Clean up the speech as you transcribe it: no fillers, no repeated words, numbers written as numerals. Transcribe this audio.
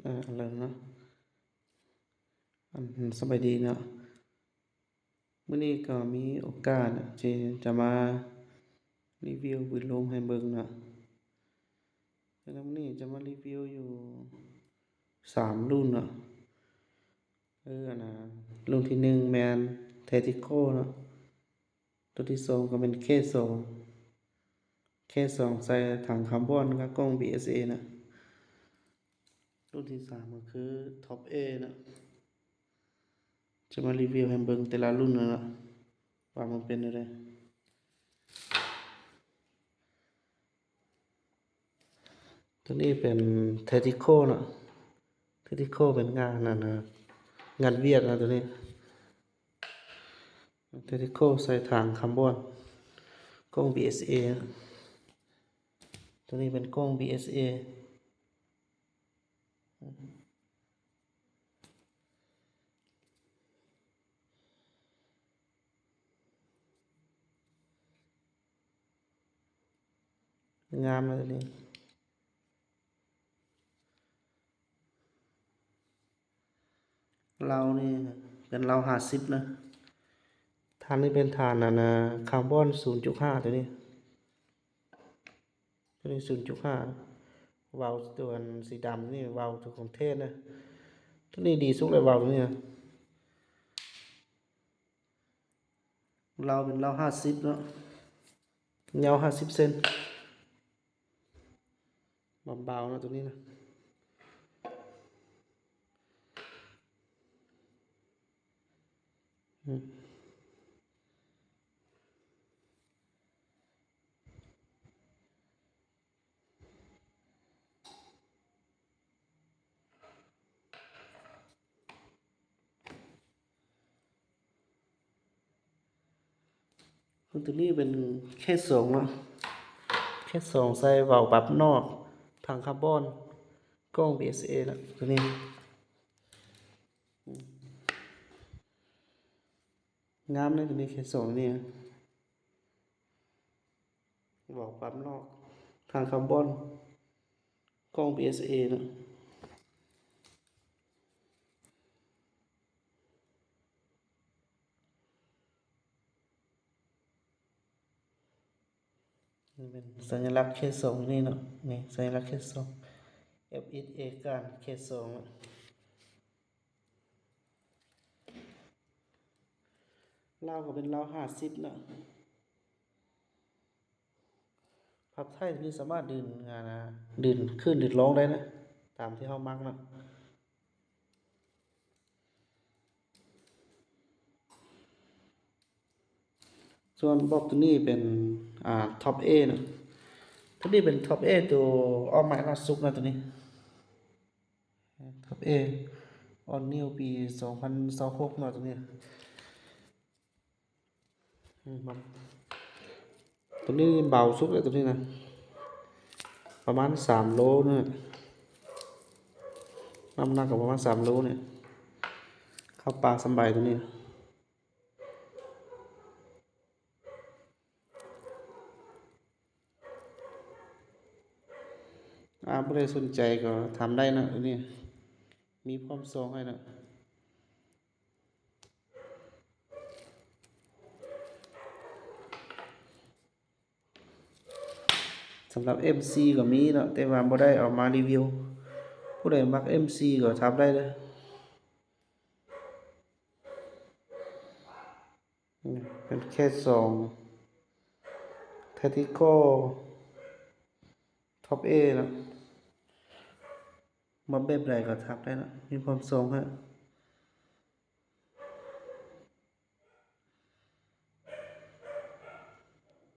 อะไรเนาะสบายดีเนาะมื้อนี้ก็มีโอกาสที่จะมารีวิวปืนลมให้เบิ่งเนาะแล้วมื้อนี้จะมารีวิวอยู่3รุ่นเนาะอันน่ะรุ่นที่1แม่น Tactical เนาะตัวที่2ก็เป็น K2 ใส่ถังคาร์บอนกับกล้อง BSA นะรุ่นที่3ก็คือ Top A นะจะมารีวิวให้เบิ่งแต่ละรุ่นนะว่ามันเป็นอะไรตัวนี้เป็น Tactical เนาะ Tactical เป็นงานงานเวียดนะตัวนี้ Tactical ใส่ถังคาร์บอนกล้อง BSA ตัวนี้เป็นกล้อง BSA งามเลยตัวนี้เรานี่เป็นเรา50นะฐานนี้เป็นฐานคาร์บอน 0.5 ตัวนี้0.5วาล์วตัวสีดำนี่วาล์วตัวของเทศนะตัวนี้ดีสุดเลยวาล์วตัวนี้เราเป็นเรา50เนาะยาว50 เซนเบาๆนะตัวนี้นะตัวนี้เป็นแค่2เนาะแค่2ใส่วาล์วปรับนอกถังคาร์บอนกล้อง BSA ละตัวนี้งามเลยตัวนี้แค่2นี่วาล์วปรับนอกถังคาร์บอนกล้อง BSA นะนี่เป็นสัญลักษณ์เคส2นี่เนาะนี่สัญลักษณ์เคส2 FSA การเคส2ลาวก็เป็นลาว50นะพับไทยนี่สามารถดึงขึ้นดึงลงได้นะตามที่เฮามักนะส่วนบอกตัวนี้เป็นท็อป A นะตัวนี้เป็นท็อป A ตัวออกใหม่ล่าสุดนะตัวนี้ท็อป A ออนนิวปี2026นะตัวนี้ตัวนี้เบาสุดเลยตัวนี้นะประมาณ3 โลเนี่ยน้ำหนักกับประมาณ3 โลเนี่ยเข้าปลาสบายตัวนี้ผู้ใดสนใจก็ทำได้นะตัวนี้มีพร้อมซองให้นะสำหรับ MC ก็มีเนาะแต่ว่าบ่ได้เอามารีวิวผู้ใดมัก MC ก็ทำได้เลยเป็นแค่2 Tactical Top A นะมาแบบใดก็ทำได้นะมีความทรงฮะ